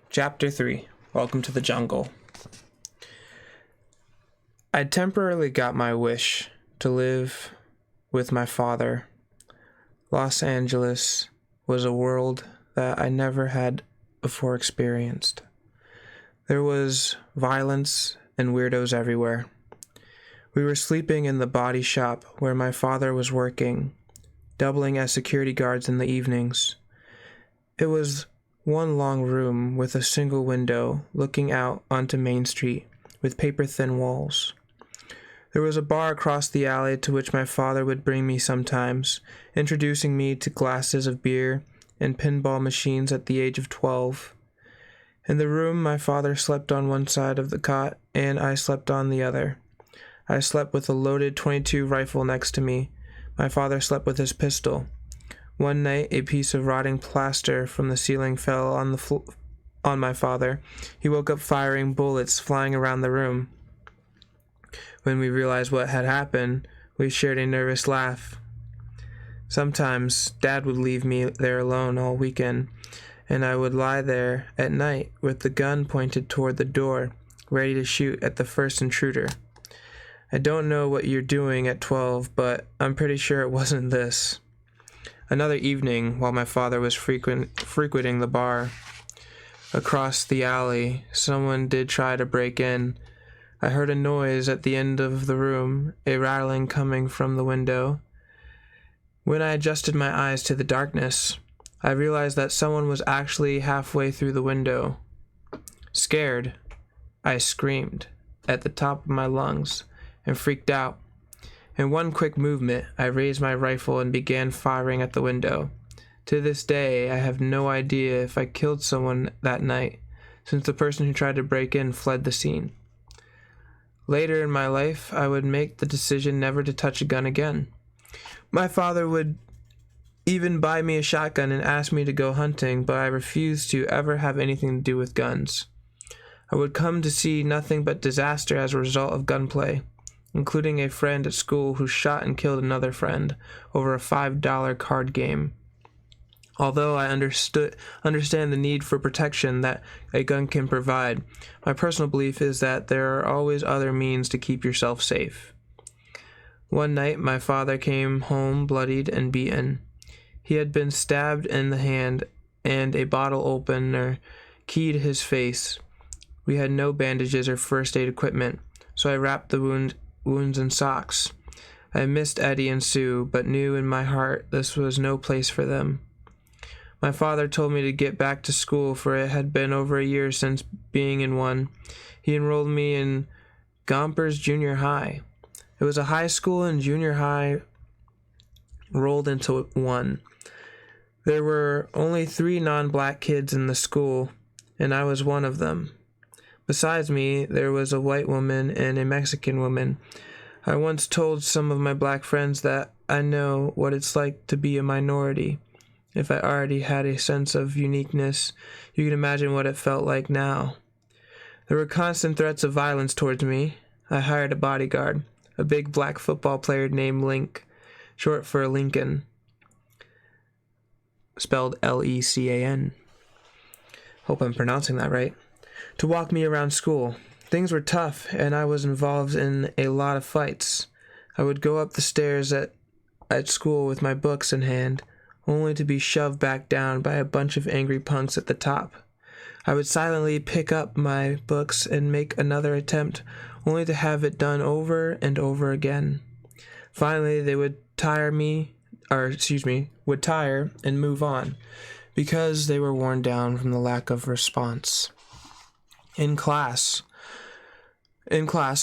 Chapter 3. Welcome to the Jungle. I temporarily got my wish to live with my father. Los Angeles was a world that I never had before experienced. There was violence and weirdos everywhere. We were sleeping in the body shop where my father was working, doubling as security guards in the evenings. It was one long room with a single window looking out onto Main Street with paper-thin walls. There was a bar across the alley to which my father would bring me sometimes, introducing me to glasses of beer and pinball machines at the age of 12. In the room, my father slept on one side of the cot and I slept on the other. I slept with a loaded .22 rifle next to me. My father slept with his pistol. One night, a piece of rotting plaster from the ceiling fell on my father. He woke up firing bullets flying around the room. When we realized what had happened, we shared a nervous laugh. Sometimes, Dad would leave me there alone all weekend, and I would lie there at night with the gun pointed toward the door, ready to shoot at the first intruder. I don't know what you're doing at 12, but I'm pretty sure it wasn't this. Another evening, while my father was frequenting the bar across the alley, someone did try to break in. I heard a noise at the end of the room, a rattling coming from the window. When I adjusted my eyes to the darkness, I realized that someone was actually halfway through the window. Scared, I screamed at the top of my lungs and freaked out. In one quick movement, I raised my rifle and began firing at the window. To this day, I have no idea if I killed someone that night, since the person who tried to break in fled the scene. Later in my life, I would make the decision never to touch a gun again. My father would even buy me a shotgun and ask me to go hunting, but I refused to ever have anything to do with guns. I would come to see nothing but disaster as a result of gunplay, including a friend at school who shot and killed another friend over a $5 card game. Although I understand the need for protection that a gun can provide, my personal belief is that there are always other means to keep yourself safe. One night, my father came home bloodied and beaten. He had been stabbed in the hand, and a bottle opener keyed his face. We had no bandages or first aid equipment, so I wrapped the wounds in socks. I missed Eddie and Sue, but knew in my heart this was no place for them. My father told me to get back to school, for it had been over a year since being in one. He enrolled me in Gompers Junior High. It was a high school and junior high rolled into one. There were only 3 non-black kids in the school, and I was one of them. Besides me, there was a white woman and a Mexican woman. I once told some of my black friends that I know what it's like to be a minority. If I already had a sense of uniqueness, you can imagine what it felt like now. There were constant threats of violence towards me. I hired a bodyguard, a big black football player named Link, short for Lincoln, spelled L-E-C-A-N. Hope I'm pronouncing that right. To walk me around school. Things were tough, and I was involved in a lot of fights. I would go up the stairs at school with my books in hand, only to be shoved back down by a bunch of angry punks at the top. I would silently pick up my books and make another attempt, only to have it done over and over again. Finally, they would tire and move on, because they were worn down from the lack of response. In class,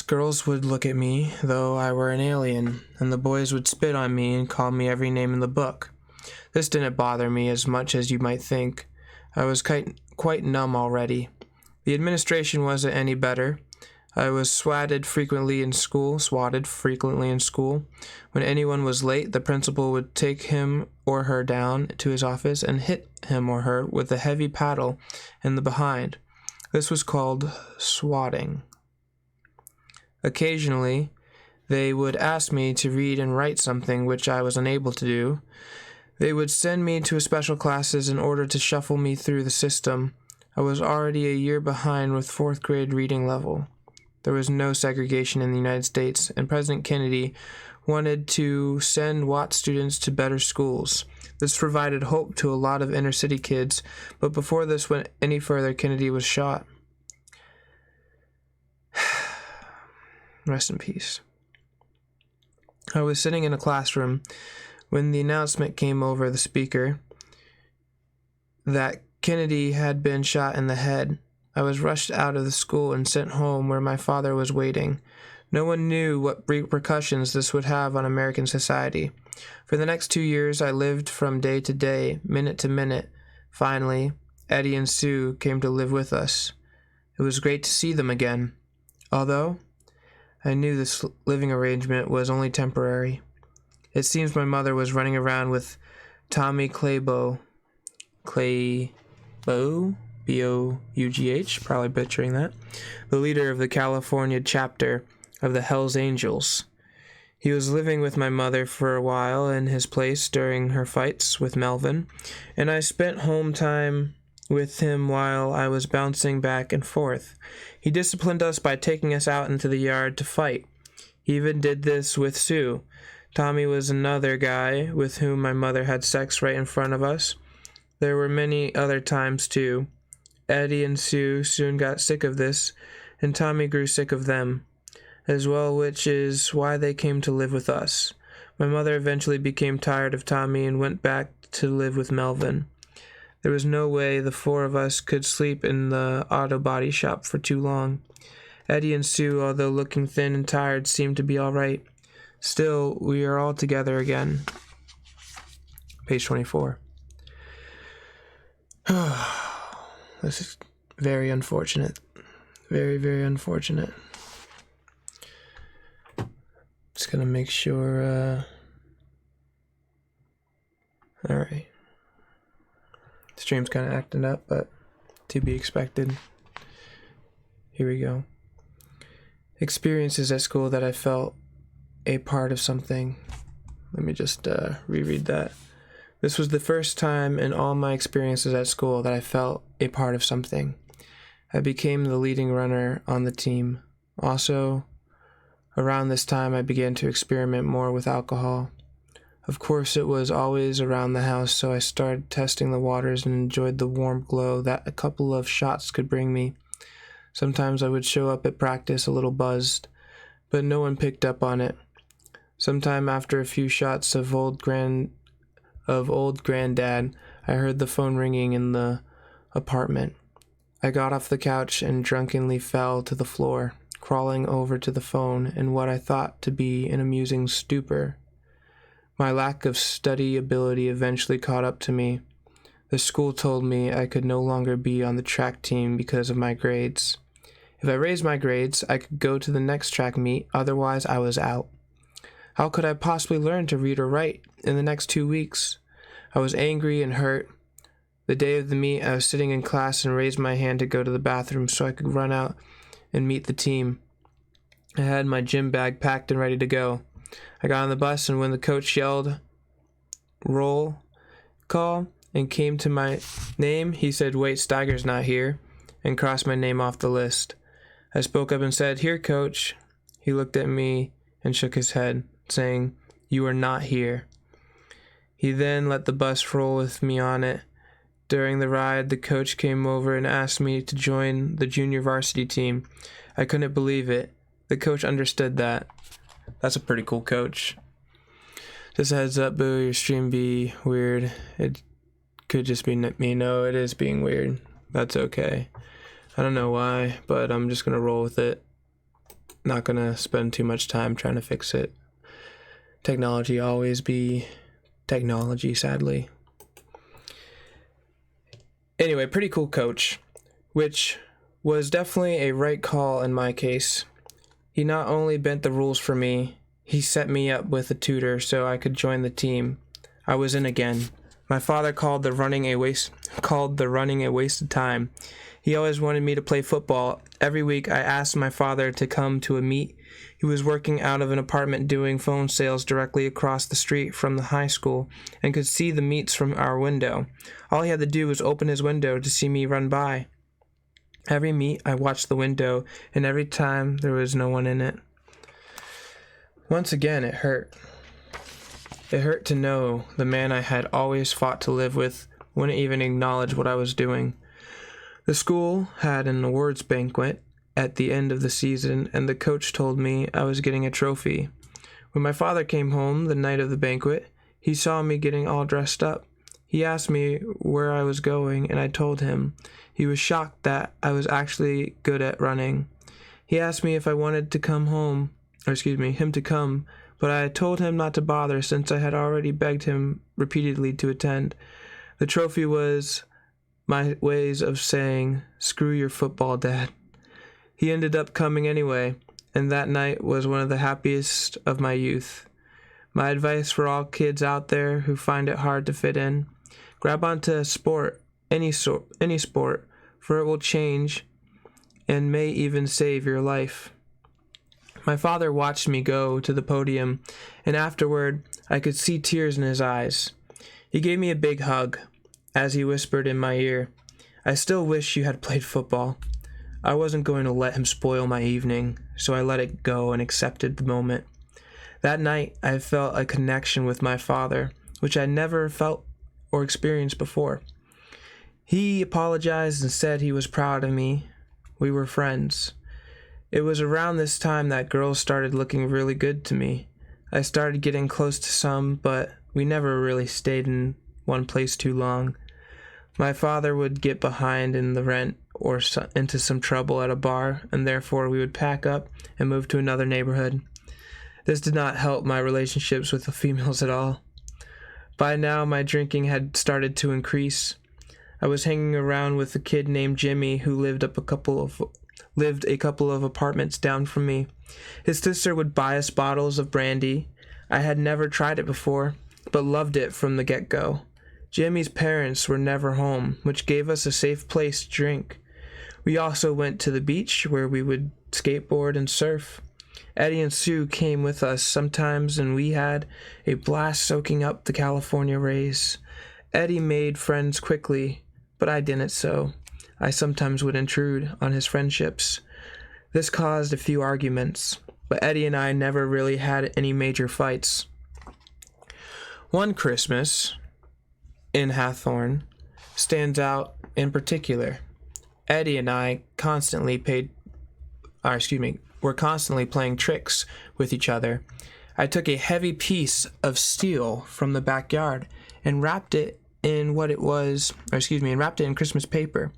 girls would look at me, though I were an alien, and the boys would spit on me and call me every name in the book. This didn't bother me as much as you might think. I was quite numb already. The administration wasn't any better. I was swatted frequently in school. When anyone was late, the principal would take him or her down to his office and hit him or her with a heavy paddle in the behind. This was called swatting. Occasionally, they would ask me to read and write something which I was unable to do. They would send me to special classes in order to shuffle me through the system. I was already a year behind with fourth grade reading level. There was no segregation in the United States, and President Kennedy wanted to send Watt students to better schools. This provided hope to a lot of inner city kids, but before this went any further, Kennedy was shot. Rest in peace. I was sitting in a classroom when the announcement came over the speaker that Kennedy had been shot in the head. I was rushed out of the school and sent home where my father was waiting. No one knew what repercussions this would have on American society. For the next 2 years, I lived from day to day, minute to minute. Finally, Eddie and Sue came to live with us. It was great to see them again, although I knew this living arrangement was only temporary. It seems my mother was running around with Tommy Claybo, B-O-U-G-H, probably butchering that, the leader of the California chapter of the Hells Angels. He was living with my mother for a while in his place during her fights with Melvin, and I spent home time with him while I was bouncing back and forth. He disciplined us by taking us out into the yard to fight. He even did this with Sue. Tommy was another guy with whom my mother had sex right in front of us. There were many other times, too. Eddie and Sue soon got sick of this, and Tommy grew sick of them as well, which is why they came to live with us. My mother eventually became tired of Tommy and went back to live with Melvin. There was no way the four of us could sleep in the auto body shop for too long. Eddie and Sue, although looking thin and tired, seemed to be all right. Still, we are all together again. Page 24. This is very unfortunate. Very, very unfortunate. Just gonna make sure, alright. Stream's kind of acting up, but to be expected. Here we go. Experiences at school that I felt a part of something. Let me just reread that. This was the first time in all my experiences at school that I felt a part of something. I became the leading runner on the team. Also, around this time, I began to experiment more with alcohol. Of course, it was always around the house, so I started testing the waters and enjoyed the warm glow that a couple of shots could bring me. Sometimes I would show up at practice a little buzzed, but no one picked up on it. Sometime after a few shots of old granddad, I heard the phone ringing in the apartment. I got off the couch and drunkenly fell to the floor, crawling over to the phone in what I thought to be an amusing stupor. My lack of study ability eventually caught up to me. The school told me I could no longer be on the track team because of my grades. If I raised my grades, I could go to the next track meet, otherwise I was out. How could I possibly learn to read or write in the next 2 weeks? I was angry and hurt. The day of the meet, I was sitting in class and raised my hand to go to the bathroom so I could run out and meet the team. I had my gym bag packed and ready to go. I got on the bus, and when the coach yelled, "Roll call," and came to my name, he said, "Wait, Steiger's not here," and crossed my name off the list. I spoke up and said, "Here, coach." He looked at me and shook his head, saying, "You are not here." He then let the bus roll with me on it. During the ride, the coach came over and asked me to join the junior varsity team. I couldn't believe it. The coach understood that. That's a pretty cool coach. Just a heads up, Boo, your stream be weird. It could just be me. No, it is being weird. That's okay. I don't know why, but I'm just going to roll with it. Not going to spend too much time trying to fix it. Technology always be technology, sadly. Anyway, pretty cool coach, which was definitely a right call in my case. He not only bent the rules for me, he set me up with a tutor so I could join the team. I was in again. My father called the running a waste of time. He always wanted me to play football. Every week I asked my father to come to a meet. He was working out of an apartment doing phone sales directly across the street from the high school and could see the meets from our window. All he had to do was open his window to see me run by. Every meet, I watched the window, and every time there was no one in it. Once again, it hurt. It hurt to know the man I had always fought to live with wouldn't even acknowledge what I was doing. The school had an awards banquet at the end of the season, and the coach told me I was getting a trophy. When my father came home the night of the banquet, he saw me getting all dressed up. He asked me where I was going, and I told him. He was shocked that I was actually good at running. He asked me if I wanted to him to come, but I told him not to bother since I had already begged him repeatedly to attend. The trophy was my ways of saying, "Screw your football, Dad." He ended up coming anyway, and that night was one of the happiest of my youth. My advice for all kids out there who find it hard to fit in: grab onto a sport, any sport, for it will change and may even save your life. My father watched me go to the podium, and afterward I could see tears in his eyes. He gave me a big hug as he whispered in my ear, "I still wish you had played football." I wasn't going to let him spoil my evening, so I let it go and accepted the moment. That night I felt a connection with my father, which I never felt or experienced before. He apologized and said he was proud of me. We were friends. It was around this time that girls started looking really good to me. I started getting close to some, but we never really stayed in one place too long. My father would get behind in the rent or into some trouble at a bar, and therefore we would pack up and move to another neighborhood. This did not help my relationships with the females at all. By now, my drinking had started to increase. I was hanging around with a kid named Jimmy who lived a couple of apartments down from me. His sister would buy us bottles of brandy. I had never tried it before, but loved it from the get-go. Jimmy's parents were never home, which gave us a safe place to drink. We also went to the beach where we would skateboard and surf. Eddie and Sue came with us sometimes, and we had a blast soaking up the California rays. Eddie made friends quickly, but I didn't so. I sometimes would intrude on his friendships. This caused a few arguments, but Eddie and I never really had any major fights. One Christmas in Hathorne stands out in particular. Eddie and I were constantly playing tricks with each other. I took a heavy piece of steel from the backyard and wrapped it in Christmas paper.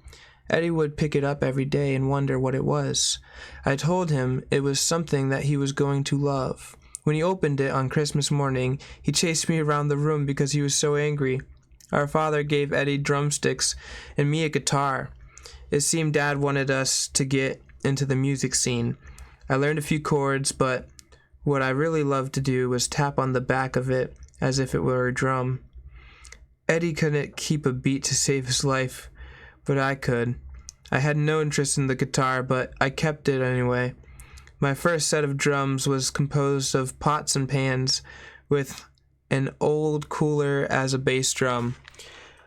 Eddie would pick it up every day and wonder what it was. I told him it was something that he was going to love. When he opened it on Christmas morning, he chased me around the room because he was so angry. Our father gave Eddie drumsticks and me a guitar. It seemed Dad wanted us to get into the music scene. I learned a few chords, but what I really loved to do was tap on the back of it as if it were a drum. Eddie couldn't keep a beat to save his life, but I could. I had no interest in the guitar, but I kept it anyway. My first set of drums was composed of pots and pans with an old cooler as a bass drum.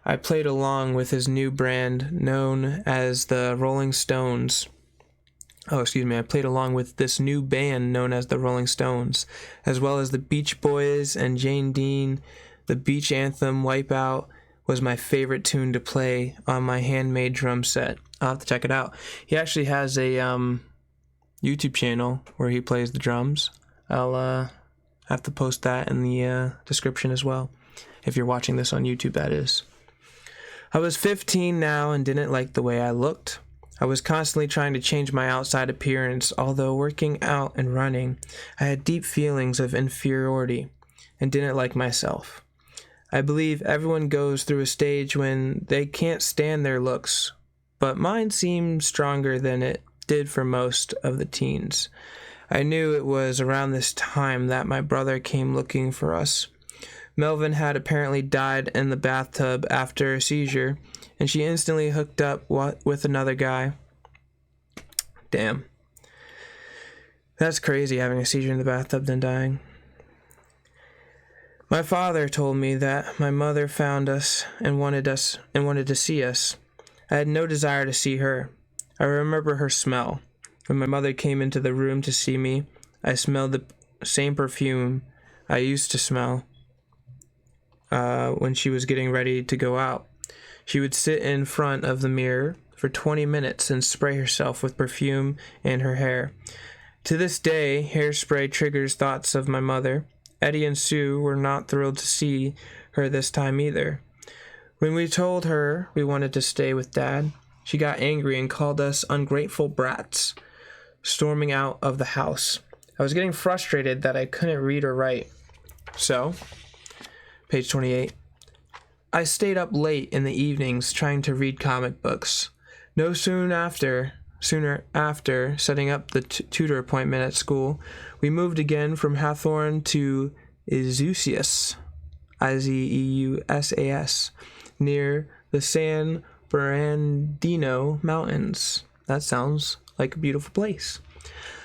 I played along with his new brand known as the Rolling Stones. I played along with this new band known as the Rolling Stones, as well as the Beach Boys and Jane Dean. The beach anthem, Wipeout, was my favorite tune to play on my handmade drum set. I'll have to check it out. He actually has a YouTube channel where he plays the drums. I'll have to post that in the description as well, if you're watching this on YouTube, that is. I was 15 now and didn't like the way I looked. I was constantly trying to change my outside appearance. Although working out and running, I had deep feelings of inferiority and didn't like myself. I believe everyone goes through a stage when they can't stand their looks, but mine seemed stronger than it did for most of the teens. I knew it was around this time that my brother came looking for us. Melvin had apparently died in the bathtub after a seizure, and she instantly hooked up with another guy. Damn. That's crazy, having a seizure in the bathtub then dying. My father told me that my mother found us and wanted to see us. I had no desire to see her. I remember her smell. When my mother came into the room to see me, I smelled the same perfume I used to smell when she was getting ready to go out. She would sit in front of the mirror for 20 minutes and spray herself with perfume in her hair. To this day, hairspray triggers thoughts of my mother. Eddie and Sue were not thrilled to see her this time either. When we told her we wanted to stay with Dad, she got angry and called us ungrateful brats, storming out of the house. I was getting frustrated that I couldn't read or write. So, page 28, I stayed up late in the evenings trying to read comic books. No sooner after setting up the tutor appointment at school, we moved again from Hathorn to Izeusas, Izeusas, near the San Bernardino Mountains. That sounds like a beautiful place.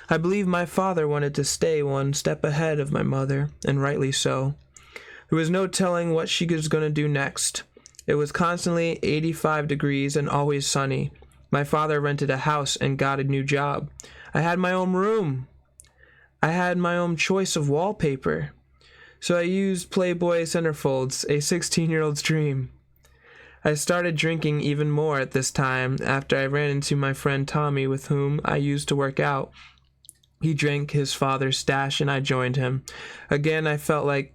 I believe my father wanted to stay one step ahead of my mother, and rightly so. There was no telling what she was going to do next. It was constantly 85 degrees and always sunny. My father rented a house and got a new job. I had my own room. I had my own choice of wallpaper. So I used Playboy centerfolds, a 16-year-old's dream. I started drinking even more at this time after I ran into my friend Tommy, with whom I used to work out. He drank his father's stash and I joined him. Again, I felt like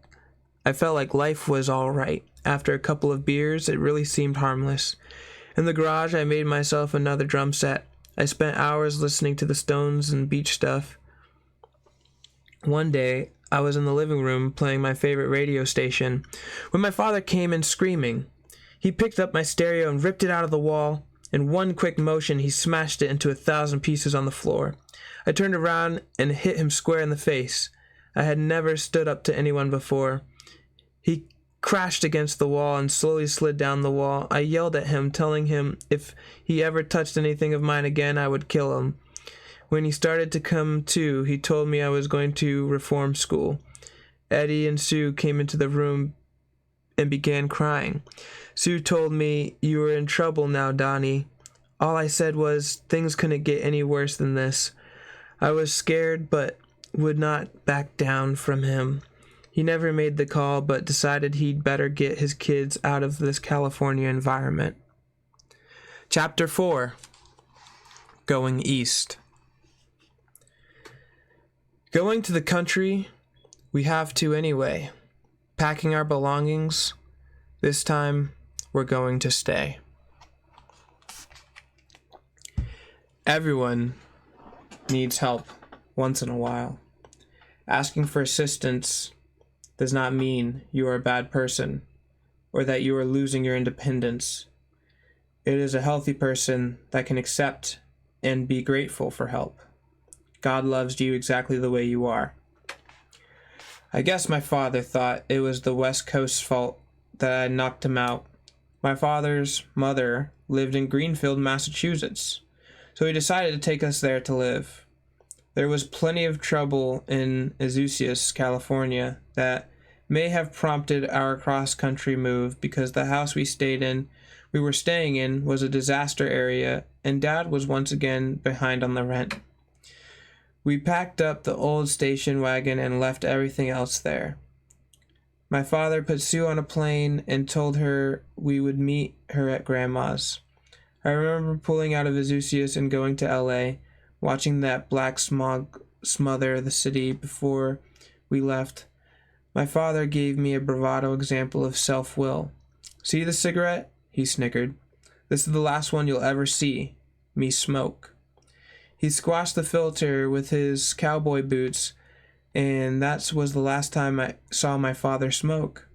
life was all right. After a couple of beers, it really seemed harmless. In the garage, I made myself another drum set. I spent hours listening to the Stones and beach stuff. One day, I was in the living room playing my favorite radio station when my father came in screaming. He picked up my stereo and ripped it out of the wall. In one quick motion, he smashed it into 1,000 pieces on the floor. I turned around and hit him square in the face. I had never stood up to anyone before. He crashed against the wall and slowly slid down the wall. I yelled at him, telling him if he ever touched anything of mine again, I would kill him. When he started to come to, he told me I was going to reform school. Eddie and Sue came into the room and began crying. Sue told me, "You are in trouble now, Donnie." All I said was, things couldn't get any worse than this. I was scared, but would not back down from him. He never made the call, but decided he'd better get his kids out of this California environment. Chapter 4. Going East. Going to the country, we have to anyway. Packing our belongings. This time, we're going to stay. Everyone needs help once in a while. Asking for assistance does not mean you are a bad person or that you are losing your independence. It is a healthy person that can accept and be grateful for help. God loves you exactly the way you are. I guess my father thought it was the West Coast's fault that I knocked him out. My father's mother lived in Greenfield, Massachusetts, so he decided to take us there to live. There was plenty of trouble in Izeusas, California, that may have prompted our cross-country move because the house we were staying in was a disaster area, and Dad was once again behind on the rent. We packed up the old station wagon and left everything else there. My father put Sue on a plane and told her we would meet her at Grandma's. I remember pulling out of Izeusas and going to L.A., watching that black smog smother the city before we left. My father gave me a bravado example of self-will. "See the cigarette?" he snickered. "This is the last one you'll ever see me smoke." He squashed the filter with his cowboy boots, and that was the last time I saw my father smoke.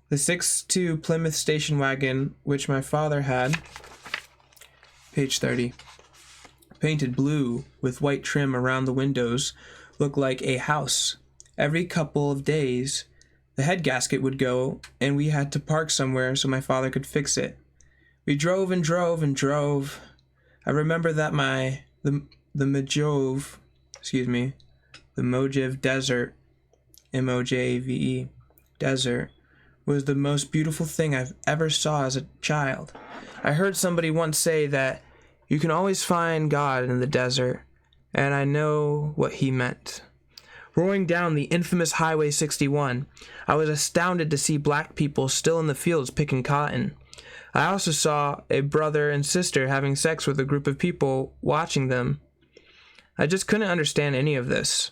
The 6'2" Plymouth station wagon, which my father had, page 30, painted blue with white trim around the windows, looked like a house. Every couple of days, the head gasket would go, and we had to park somewhere so my father could fix it. We drove and drove and drove. I remember that the Mojave Desert, Mojave Desert, was the most beautiful thing I've ever saw as a child. I heard somebody once say that You can always find God in the desert, and I know what he meant. Roaring down the infamous Highway 61, I was astounded to see black people still in the fields picking cotton. I also saw a brother and sister having sex with a group of people watching them. I just couldn't understand any of this.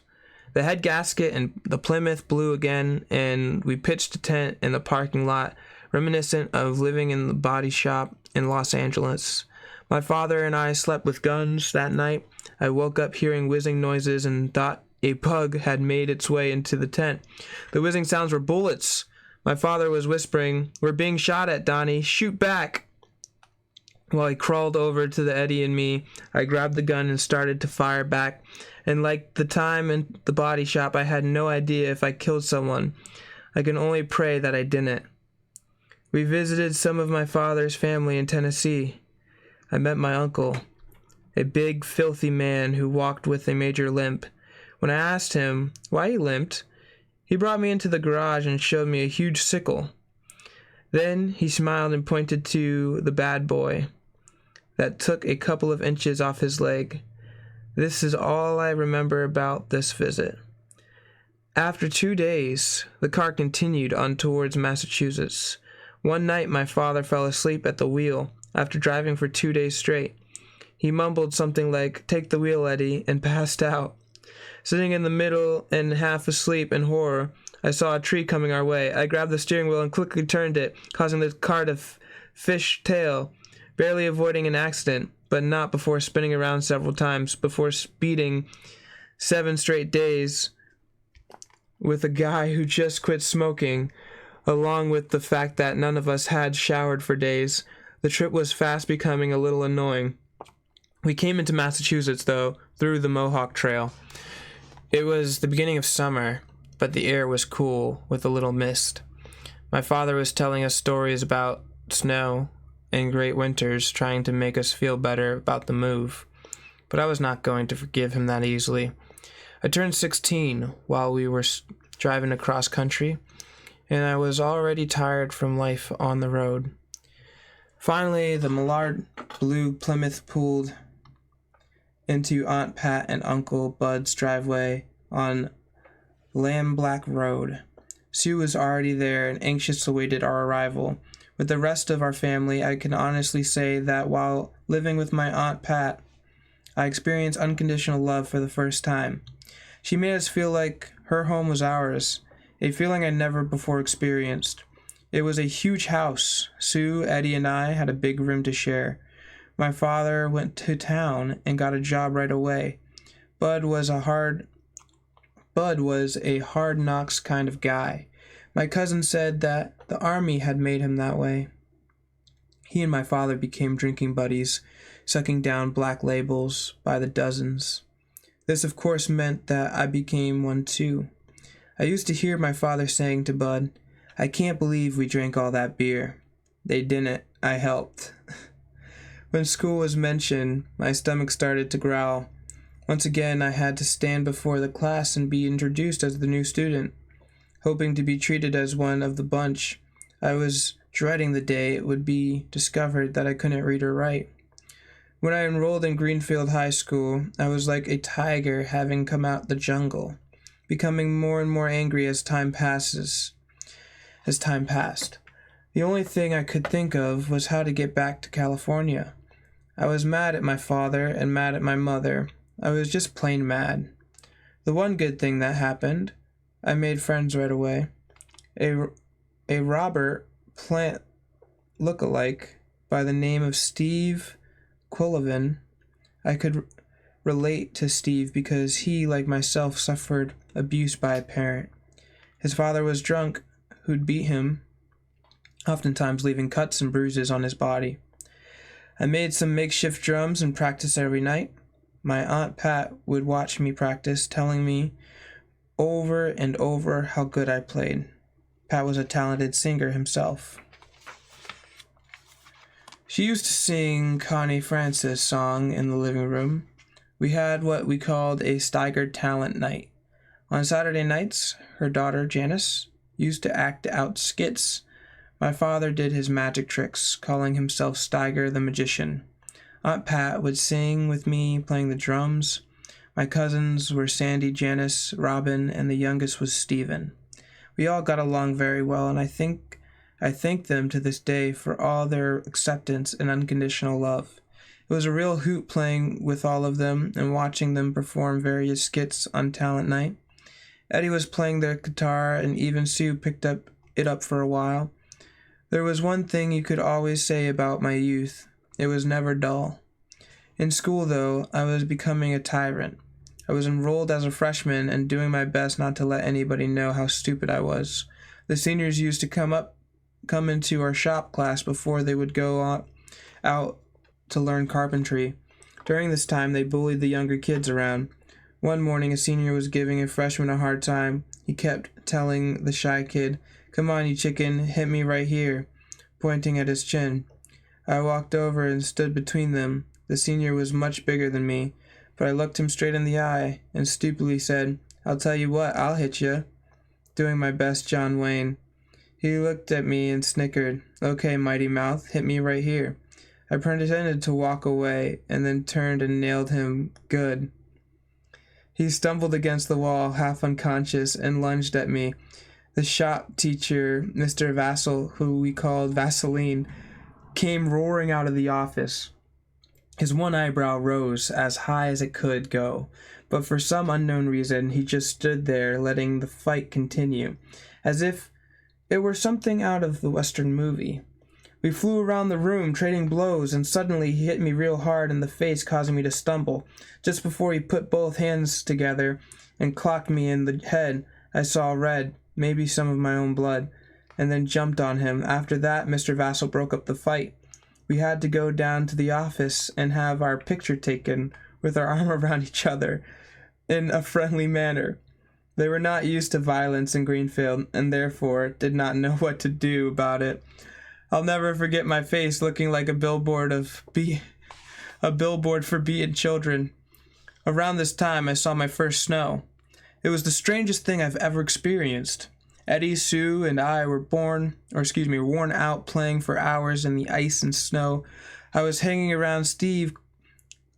The head gasket and the Plymouth blew again, and we pitched a tent in the parking lot, reminiscent of living in the body shop in Los Angeles. My father and I slept with guns that night. I woke up hearing whizzing noises and thought a pug had made its way into the tent. The whizzing sounds were bullets. My father was whispering, "We're being shot at, Donnie. Shoot back." While he crawled over to the Eddie and me, I grabbed the gun and started to fire back. And like the time in the body shop, I had no idea if I killed someone. I can only pray that I didn't. We visited some of my father's family in Tennessee. I met my uncle, a big, filthy man who walked with a major limp. When I asked him why he limped, he brought me into the garage and showed me a huge sickle. Then he smiled and pointed to the bad boy that took a couple of inches off his leg. This is all I remember about this visit. After 2 days, the car continued on towards Massachusetts. One night my father fell asleep at the wheel after driving for 2 days straight. He mumbled something like, "Take the wheel, Eddie," and passed out. Sitting in the middle and half asleep in horror, I saw a tree coming our way. I grabbed the steering wheel and quickly turned it, causing the car to fish tail, barely avoiding an accident, but not before spinning around several times, before speeding 7 straight days with a guy who just quit smoking, along with the fact that none of us had showered for days. The trip was fast becoming a little annoying. We came into Massachusetts, though, through the Mohawk Trail. It was the beginning of summer, but the air was cool with a little mist. My father was telling us stories about snow and great winters, trying to make us feel better about the move, but I was not going to forgive him that easily. I turned 16 while we were driving across country, and I was already tired from life on the road. Finally, the Millard blue Plymouth pulled into Aunt Pat and Uncle Bud's driveway on Lamblack Road. Sue was already there and anxiously awaited our arrival. With the rest of our family, I can honestly say that while living with my Aunt Pat, I experienced unconditional love for the first time. She made us feel like her home was ours, a feeling I never before experienced. It was a huge house. Sue, Eddie, and I had a big room to share. My father went to town and got a job right away. Bud was a hard knocks kind of guy. My cousin said that the army had made him that way. He and my father became drinking buddies, sucking down Black Labels by the dozens. This, of course, meant that I became one too. I used to hear my father saying to Bud, "I can't believe we drank all that beer." They didn't. I helped. When school was mentioned, my stomach started to growl. Once again, I had to stand before the class and be introduced as the new student. Hoping to be treated as one of the bunch, I was dreading the day it would be discovered that I couldn't read or write. When I enrolled in Greenfield High School, I was like a tiger having come out the jungle, becoming more and more angry as time passed. The only thing I could think of was how to get back to California. I was mad at my father and mad at my mother. I was just plain mad. The one good thing that happened, I made friends right away. A Robert Plant look-alike by the name of Steve Quillivan. I could relate to Steve because he, like myself, suffered abuse by a parent. His father was drunk, who'd beat him, oftentimes leaving cuts and bruises on his body. I made some makeshift drums and practiced every night. My Aunt Pat would watch me practice, telling me over and over how good I played. Pat was a talented singer himself. She used to sing Connie Francis' song in the living room. We had what we called a Steiger talent night. On Saturday nights, her daughter Janice used to act out skits. My father did his magic tricks, calling himself Steiger the magician. Aunt Pat would sing with me, playing the drums. My cousins were Sandy, Janice, Robin, and the youngest was Stephen. We all got along very well, and I thank them to this day for all their acceptance and unconditional love. It was a real hoot playing with all of them and watching them perform various skits on talent night. Eddie was playing the guitar, and even Sue picked it up for a while. There was one thing you could always say about my youth. It was never dull. In school, though, I was becoming a tyrant. I was enrolled as a freshman and doing my best not to let anybody know how stupid I was. The seniors used to come into our shop class before they would go out to learn carpentry. During this time, they bullied the younger kids around. One morning, a senior was giving a freshman a hard time. He kept telling the shy kid, "Come on, you chicken, hit me right here," pointing at his chin. I walked over and stood between them. The senior was much bigger than me, but I looked him straight in the eye and stupidly said, "I'll tell you what, I'll hit you," doing my best John Wayne. He looked at me and snickered. "Okay, mighty mouth, hit me right here." I pretended to walk away and then turned and nailed him good. He stumbled against the wall, half unconscious, and lunged at me. The shop teacher, Mr. Vassal, who we called Vaseline, came roaring out of the office. His one eyebrow rose as high as it could go, but for some unknown reason he just stood there letting the fight continue, as if it were something out of the Western movie. We flew around the room, trading blows, and suddenly he hit me real hard in the face, causing me to stumble. Just before he put both hands together and clocked me in the head, I saw red, maybe some of my own blood, and then jumped on him. After that, Mr. Vassal broke up the fight. We had to go down to the office and have our picture taken with our arm around each other in a friendly manner. They were not used to violence in Greenfield, and therefore did not know what to do about it. I'll never forget my face looking like a billboard for beaten children. Around this time, I saw my first snow. It was the strangest thing I've ever experienced. Eddie, Sue, and I were worn out playing for hours in the ice and snow. I was hanging around Steve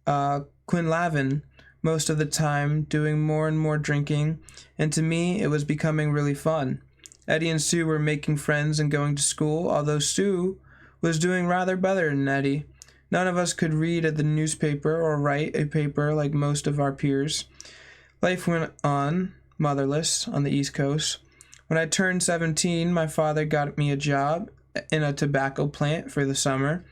Quinlavin most of the time, doing more and more drinking, and to me, it was becoming really fun. Eddie and Sue were making friends and going to school, although Sue was doing rather better than Eddie. None of us could read the newspaper or write a paper like most of our peers. Life went on, motherless, on the East Coast. When I turned 17, my father got me a job in a tobacco plant for the summer.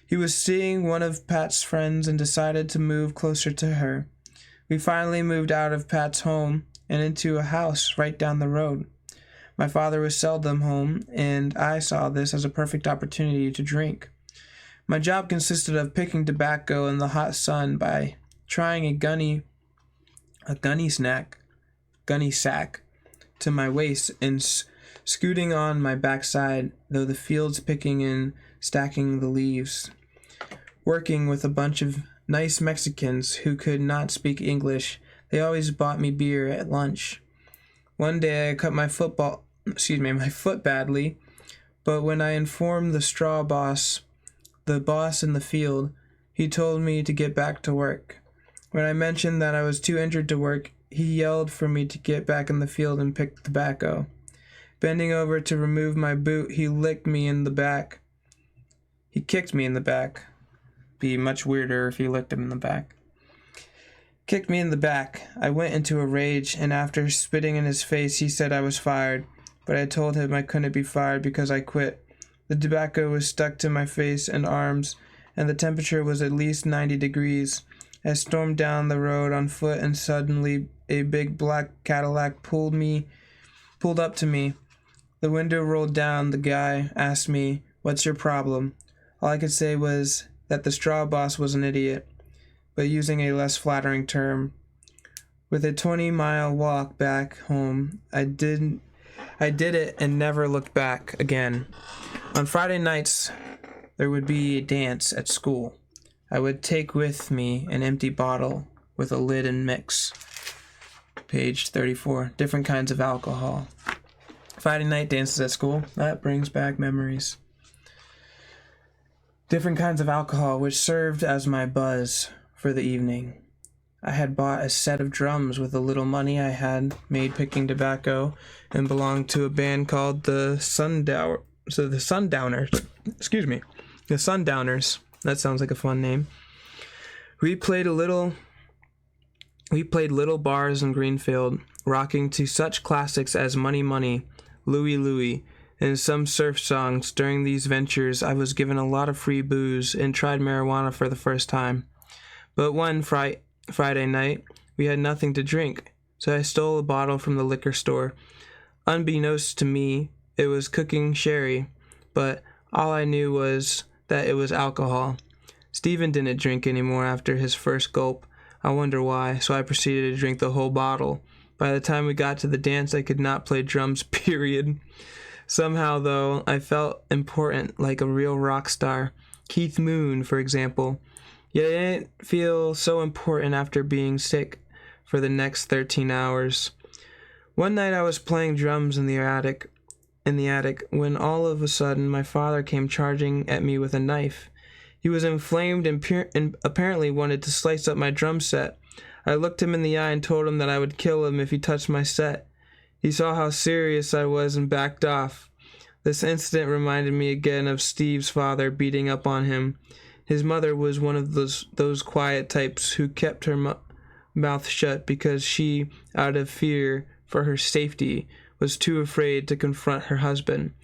He was seeing one of Pat's friends and decided to move closer to her. We finally moved out of Pat's home and into a house right down the road. My father was seldom home, and I saw this as a perfect opportunity to drink. My job consisted of picking tobacco in the hot sun by trying a gunny sack to my waist and scooting on my backside through the fields, picking and stacking the leaves. Working with a bunch of nice Mexicans who could not speak English, they always bought me beer at lunch. One day I cut my foot badly, but when I informed the boss in the field, he told me to get back to work. When I mentioned that I was too injured to work, he yelled for me to get back in the field and pick tobacco. Bending over to remove my boot, he kicked me in the back. Be much weirder if he licked him in the back. Kicked me in the back. I went into a rage, and after spitting in his face, he said I was fired. But I told him I couldn't be fired because I quit. The tobacco was stuck to my face and arms, and the temperature was at least 90 degrees. I stormed down the road on foot, and suddenly a big black Cadillac pulled up to me. The window rolled down. The guy asked me, "What's your problem?" All I could say was that the straw boss was an idiot, but using a less flattering term. With a 20-mile walk back home, I did it and never looked back again. On Friday nights, there would be a dance at school. I would take with me an empty bottle with a lid and mix. Page 34. Different kinds of alcohol. Friday night dances at school. That brings back memories. different kinds of alcohol, which served as my buzz for the evening. I had bought a set of drums with a little money I had made picking tobacco, and belonged to a band called the Sundowners. The Sundowners. That sounds like a fun name. We played little bars in Greenfield, rocking to such classics as Money Money, Louie Louie, and some surf songs. During these ventures, I was given a lot of free booze and tried marijuana for the first time. But one Friday night, we had nothing to drink, so I stole a bottle from the liquor store. Unbeknownst to me, it was cooking sherry, but all I knew was that it was alcohol. Stephen didn't drink anymore after his first gulp. I wonder why, so I proceeded to drink the whole bottle. By the time we got to the dance, I could not play drums, period. Somehow, though, I felt important, like a real rock star. Keith Moon, for example. Yet I didn't feel so important after being sick for the next 13 hours. One night I was playing drums in the attic, when all of a sudden my father came charging at me with a knife. He was inflamed and apparently wanted to slice up my drum set. I looked him in the eye and told him that I would kill him if he touched my set. He saw how serious I was and backed off. This incident reminded me again of Steve's father beating up on him. His mother was one of those quiet types who kept her mouth shut because she, out of fear for her safety, was too afraid to confront her husband.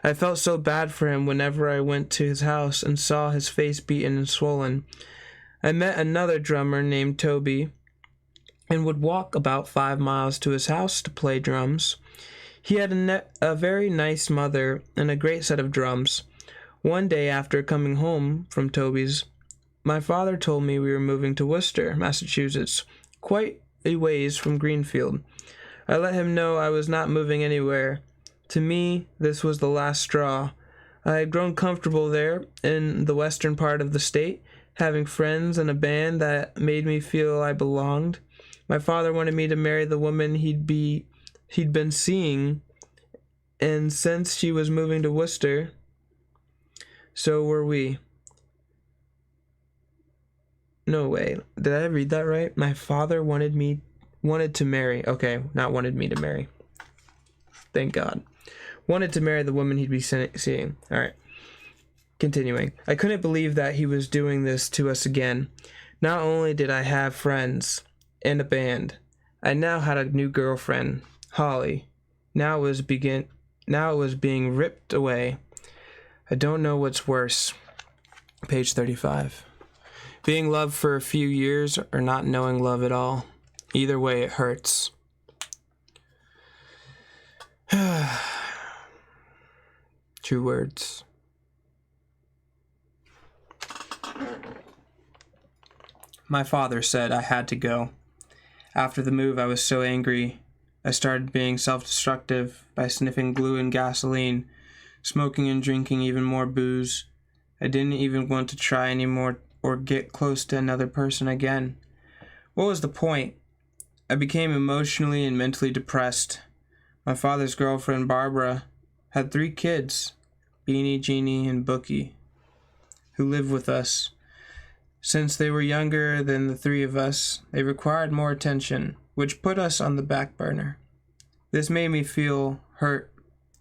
I felt so bad for him whenever I went to his house and saw his face beaten and swollen. I met another drummer named Toby and would walk about 5 miles to his house to play drums. He had a very nice mother and a great set of drums. One day after coming home from Toby's, my father told me we were moving to Worcester, Massachusetts, quite a ways from Greenfield. I let him know I was not moving anywhere. To me, this was the last straw. I had grown comfortable there in the western part of the state, having friends and a band that made me feel I belonged. My father wanted me to marry the woman he'd been seeing, and since she was moving to Worcester, so were we. No way. Did I read that right? My father wanted to marry. Okay, not wanted me to marry. Thank God. Wanted to marry the woman he'd be seeing. All right. Continuing. I couldn't believe that he was doing this to us again. Not only did I have friends and a band, I now had a new girlfriend, Holly. Now it was being ripped away. I don't know what's worse. Page 35. Being loved for a few years or not knowing love at all. Either way, it hurts. True words. My father said I had to go. After the move, I was so angry. I started being self-destructive by sniffing glue and gasoline, smoking and drinking even more booze. I didn't even want to try anymore or get close to another person again. What was the point? I became emotionally and mentally depressed. My father's girlfriend, Barbara, had 3 kids, Beanie, Jeannie, and Bookie, who lived with us. Since they were younger than the 3 of us, they required more attention, which put us on the back burner. This made me feel hurt,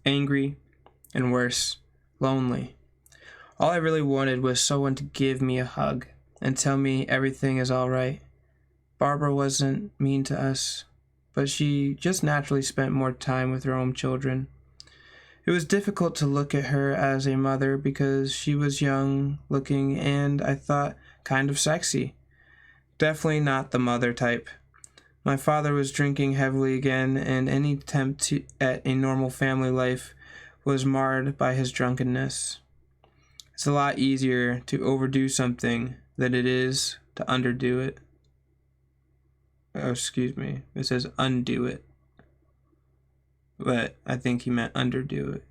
angry, and worse, lonely. All I really wanted was someone to give me a hug and tell me everything is all right. Barbara wasn't mean to us, but she just naturally spent more time with her own children. It was difficult to look at her as a mother because she was young looking and, I thought, kind of sexy. Definitely not the mother type. My father was drinking heavily again, and any attempt at a normal family life was marred by his drunkenness. It's a lot easier to overdo something than it is to underdo it. Oh, excuse me. It says undo it. But I think he meant underdo it.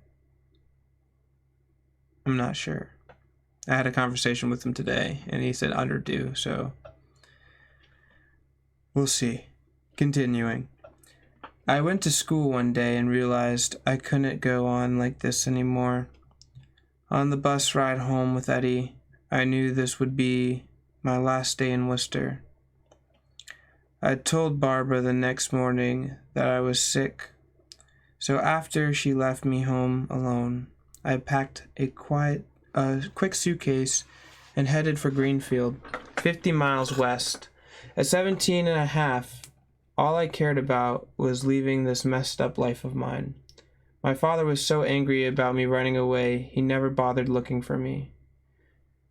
I'm not sure. I had a conversation with him today, and he said underdo, so we'll see. Continuing. I went to school one day and realized I couldn't go on like this anymore. On the bus ride home with Eddie, I knew this would be my last day in Worcester. I told Barbara the next morning that I was sick, so after she left me home alone, I packed a quick suitcase and headed for Greenfield, 50 miles west. At 17 and a half, all I cared about was leaving this messed up life of mine. My father was so angry about me running away, he never bothered looking for me.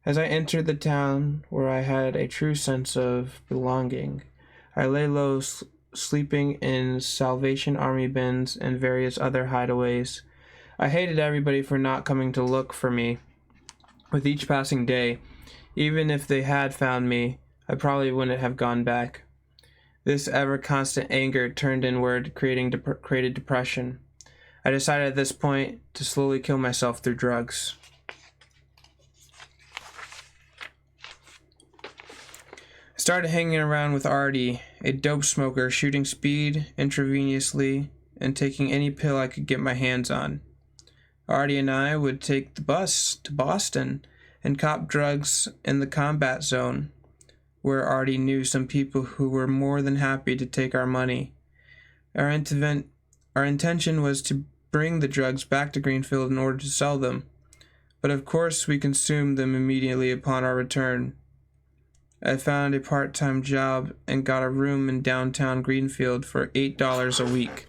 As I entered the town where I had a true sense of belonging, I lay low, sleeping in Salvation Army bins and various other hideaways. I hated everybody for not coming to look for me. With each passing day, even if they had found me, I probably wouldn't have gone back. This ever-constant anger turned inward, created depression. I decided at this point to slowly kill myself through drugs. I started hanging around with Artie, a dope smoker, shooting speed intravenously and taking any pill I could get my hands on. Artie and I would take the bus to Boston and cop drugs in the combat zone, where Artie knew some people who were more than happy to take our money. Our intention was to bring the drugs back to Greenfield in order to sell them, but of course we consumed them immediately upon our return. I found a part-time job and got a room in downtown Greenfield for $8 a week.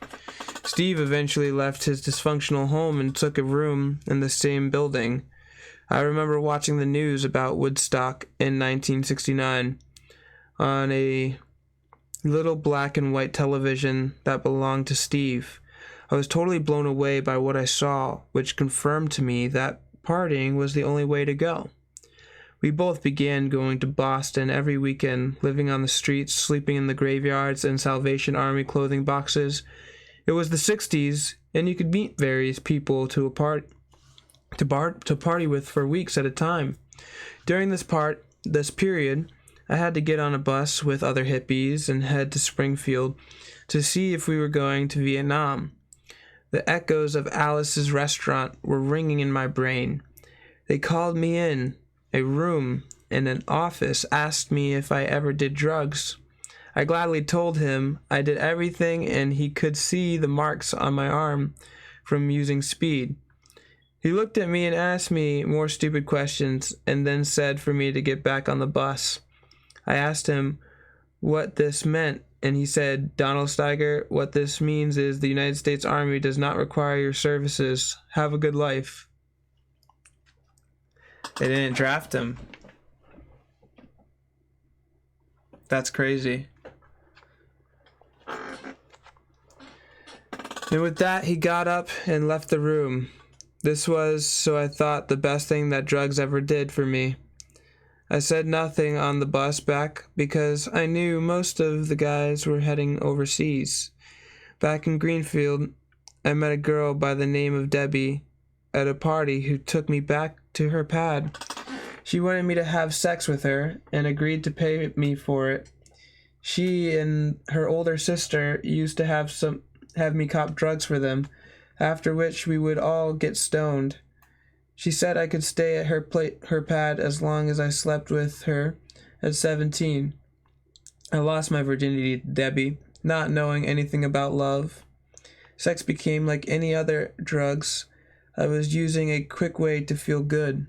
Steve eventually left his dysfunctional home and took a room in the same building. I remember watching the news about Woodstock in 1969 on a little black and white television that belonged to Steve. I was totally blown away by what I saw, which confirmed to me that partying was the only way to go. We both began going to Boston every weekend, living on the streets, sleeping in the graveyards and Salvation Army clothing boxes. It was the 60s, and you could meet various people to party with for weeks at a time. During this period, I had to get on a bus with other hippies and head to Springfield to see if we were going to Vietnam. The echoes of Alice's restaurant were ringing in my brain. They called me in a room in an office, asked me if I ever did drugs. I gladly told him I did everything, and he could see the marks on my arm from using speed. He looked at me and asked me more stupid questions, and then said for me to get back on the bus. I asked him what this meant, and he said, "Donald Steiger, what this means is the United States Army does not require your services. Have a good life." They didn't draft him. That's crazy. And with that, he got up and left the room. This was, so I thought, the best thing that drugs ever did for me. I said nothing on the bus back because I knew most of the guys were heading overseas. Back in Greenfield, I met a girl by the name of Debbie at a party who took me back to her pad. She wanted me to have sex with her and agreed to pay me for it. She and her older sister used to have me cop drugs for them, after which we would all get stoned. She said I could stay at her pad as long as I slept with her at 17. I lost my virginity to Debbie, not knowing anything about love. Sex became like any other drugs. I was using a quick way to feel good.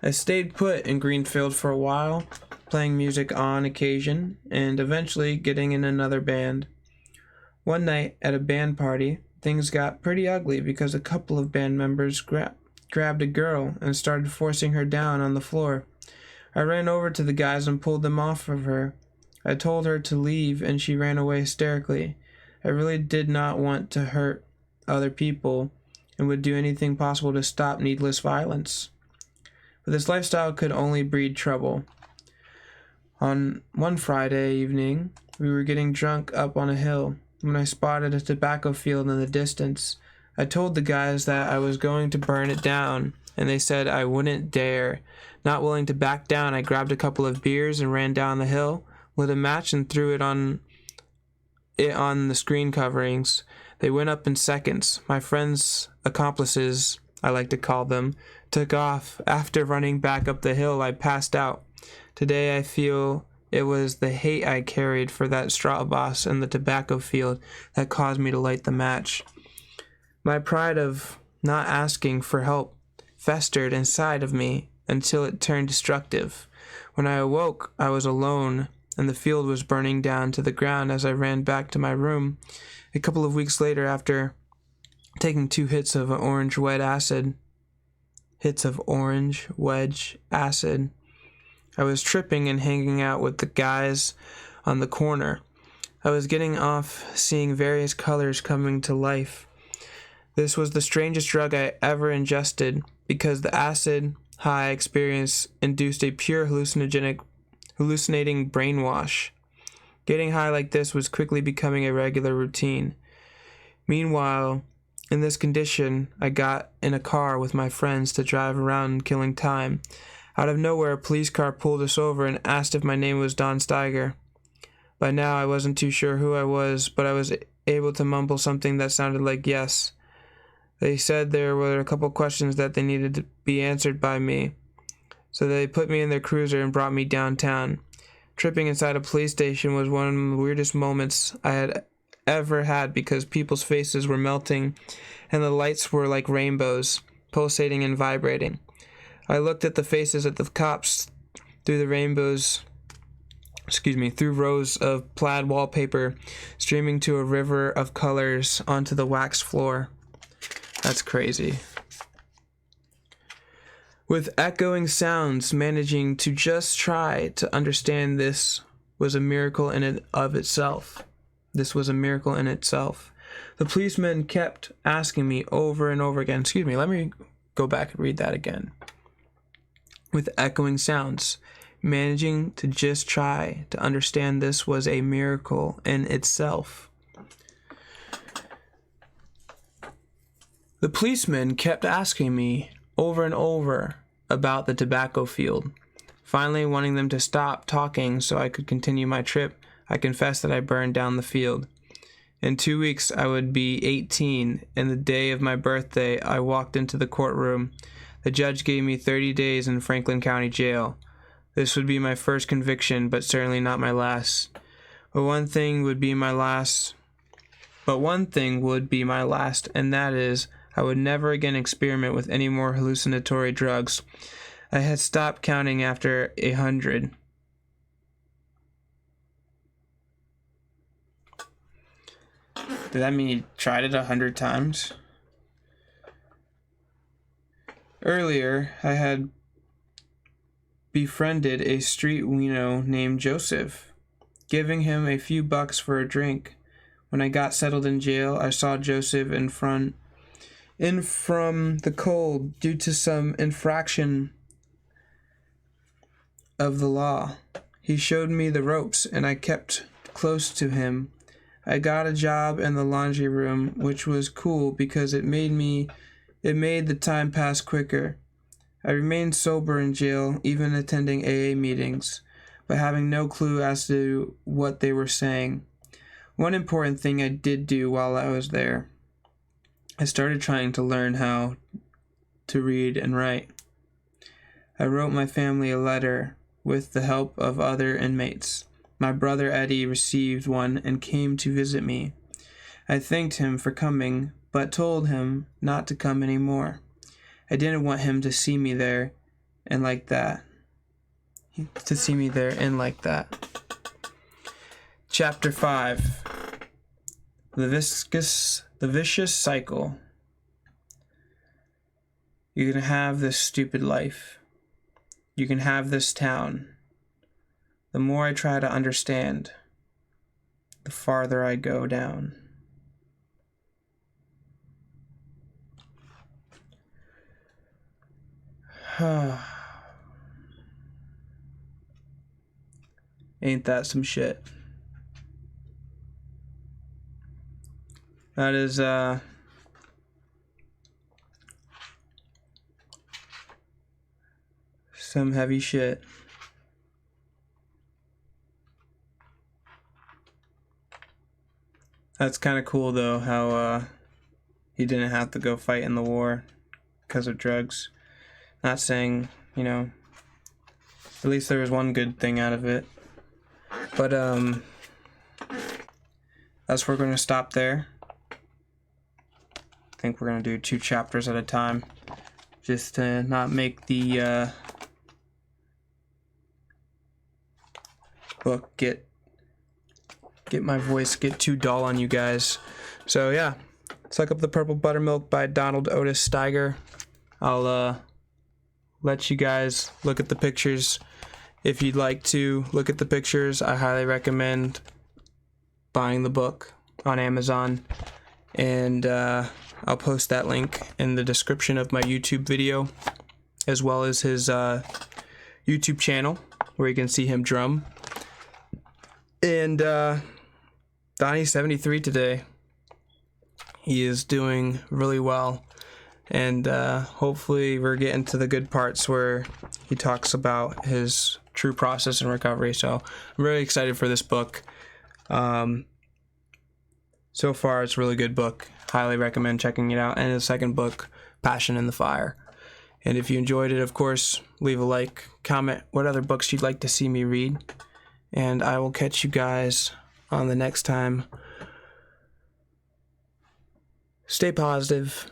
I stayed put in Greenfield for a while, playing music on occasion, and eventually getting in another band. One night at a band party, things got pretty ugly because a couple of band members grabbed a girl and started forcing her down on the floor. I ran over to the guys and pulled them off of her. I told her to leave, and she ran away hysterically. I really did not want to hurt other people and would do anything possible to stop needless violence. But this lifestyle could only breed trouble. On one Friday evening, we were getting drunk up on a hill when I spotted a tobacco field in the distance. I told the guys that I was going to burn it down, and they said I wouldn't dare. Not willing to back down, I grabbed a couple of beers and ran down the hill, lit a match, and threw it on the screen coverings. They went up in seconds. My friends' accomplices I like to call them, took off. After running back up the hill, I passed out. Today I feel it was the hate I carried for that straw boss and the tobacco field that caused me to light the match. My pride of not asking for help festered inside of me until it turned destructive. When I awoke, I was alone, and the field was burning down to the ground as I ran back to my room. A couple of weeks later, after taking 2 hits of orange wedge acid, I was tripping and hanging out with the guys on the corner. I was getting off, seeing various colors coming to life. This was the strangest drug I ever ingested because the acid high experience induced a pure hallucinating brainwash. Getting high like this was quickly becoming a regular routine. Meanwhile, in this condition, I got in a car with my friends to drive around killing time. Out of nowhere, a police car pulled us over and asked if my name was Don Steiger. By now, I wasn't too sure who I was, but I was able to mumble something that sounded like yes. They said there were a couple questions that they needed to be answered by me, so they put me in their cruiser and brought me downtown. Tripping inside a police station was one of the weirdest moments I had ever had because people's faces were melting and the lights were like rainbows, pulsating and vibrating. I looked at the faces of the cops through rows of plaid wallpaper streaming to a river of colors onto the wax floor. That's crazy. With echoing sounds, managing to just try to understand this was a miracle in and of itself. This was a miracle in itself. The policeman kept asking me over and over again. Excuse me, let me go back and read that again. With echoing sounds, managing to just try to understand this was a miracle in itself. The policeman kept asking me over and over about the tobacco field. Finally, wanting them to stop talking so I could continue my trip, I confessed that I burned down the field. In 2 weeks, I would be 18, and the day of my birthday, I walked into the courtroom. The judge gave me 30 days in Franklin County Jail. This would be my first conviction, but certainly not my last. But one thing would be my last, and that is, I would never again experiment with any more hallucinatory drugs. I had stopped counting after 100. Did that mean you tried it 100 times? Earlier, I had befriended a street weirdo named Joseph, giving him a few bucks for a drink. When I got settled in jail, I saw Joseph in from the cold due to some infraction of the law. He showed me the ropes, and I kept close to him. I got a job in the laundry room, which was cool because it made the time pass quicker. I remained sober in jail, even attending AA meetings, but having no clue as to what they were saying. One important thing I did do while I was there, I started trying to learn how to read and write. I wrote my family a letter with the help of other inmates. My brother Eddie received one and came to visit me. I thanked him for coming, but told him not to come anymore. I didn't want him to see me there and like that. Chapter 5. The vicious cycle. You can have this stupid life. You can have this town. The more I try to understand, the farther I go down. Ain't that some shit? That is, some heavy shit. That's kind of cool, though, how, he didn't have to go fight in the war. because of drugs. Not saying, you know, at least there was one good thing out of it. But that's where we're going to stop there. I think we're going to do 2 chapters at a time, just to not make the book get my voice get too dull on you guys. So yeah, Suck Up the Purple Buttermilk by Donald Otis Steiger. I'll let you guys look at the pictures. If you'd like to look at the pictures, I highly recommend buying the book on Amazon, and I'll post that link in the description of my YouTube video, as well as his YouTube channel where you can see him drum. And Donnie's 73 today. He is doing really well, and hopefully we're getting to the good parts where he talks about his true process and recovery. So I'm really excited for this book. So far it's a really good book. Highly recommend checking it out. And the second book, Passion in the Fire. And if you enjoyed it, of course, leave a like, comment what other books you'd like to see me read, and I will catch you guys on the next time. Stay positive,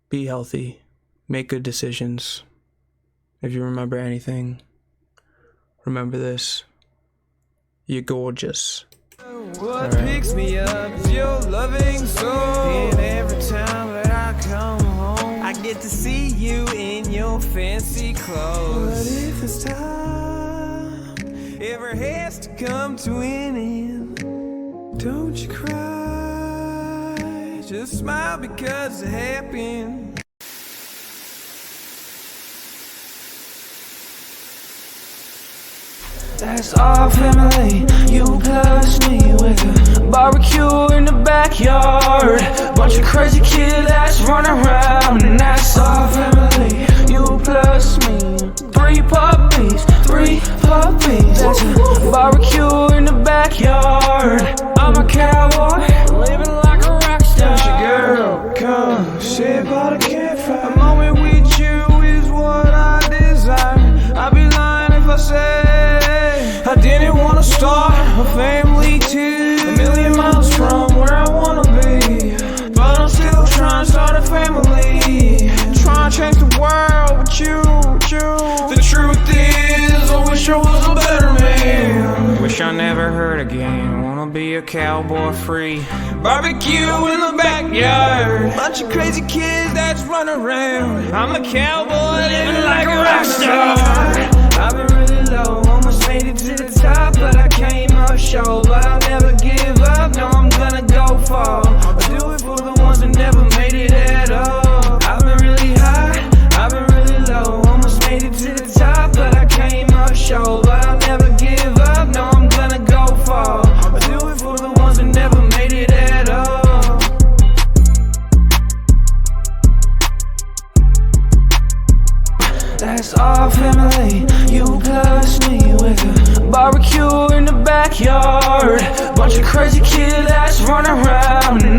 be healthy, make good decisions. If you remember anything, remember this: you're gorgeous. What picks me up is your loving soul, and every time that I come home, I get to see you in your fancy clothes. But if this time ever has to come to an end, don't you cry, just smile because it happened. That's our family, you plus me, with a barbecue in the backyard, bunch of crazy kids that's running around. And that's our family, you plus me, 3 puppies, 3 puppies. That's a barbecue in the backyard. I'm a cowboy, living like a rock star. Girl, come sit by the campfire. A moment with you is what I desire. I'd be lying if I said I didn't want to start a family too, a million miles from where I want to be, but I'm still trying to start a family, trying to change the world with you. The truth is, I wish I was a better man. Wish I never hurt again. Wanna be a cowboy free, barbecue in the backyard, bunch of crazy kids that's running around. I'm a cowboy living like a rock star. I've been really low, almost made it to the top, but I came up short. But I'll never give up, no, I'm gonna go far. I'll do it for the ones that never made it at all. I've been really high, I've been really low, almost made it to the top, but I came up short. But I'll never give up, no, I'm gonna go far. I'll do it for the ones that never made it at all. That's our family, you plus me, with a barbecue in the backyard, bunch of crazy kids that's running around.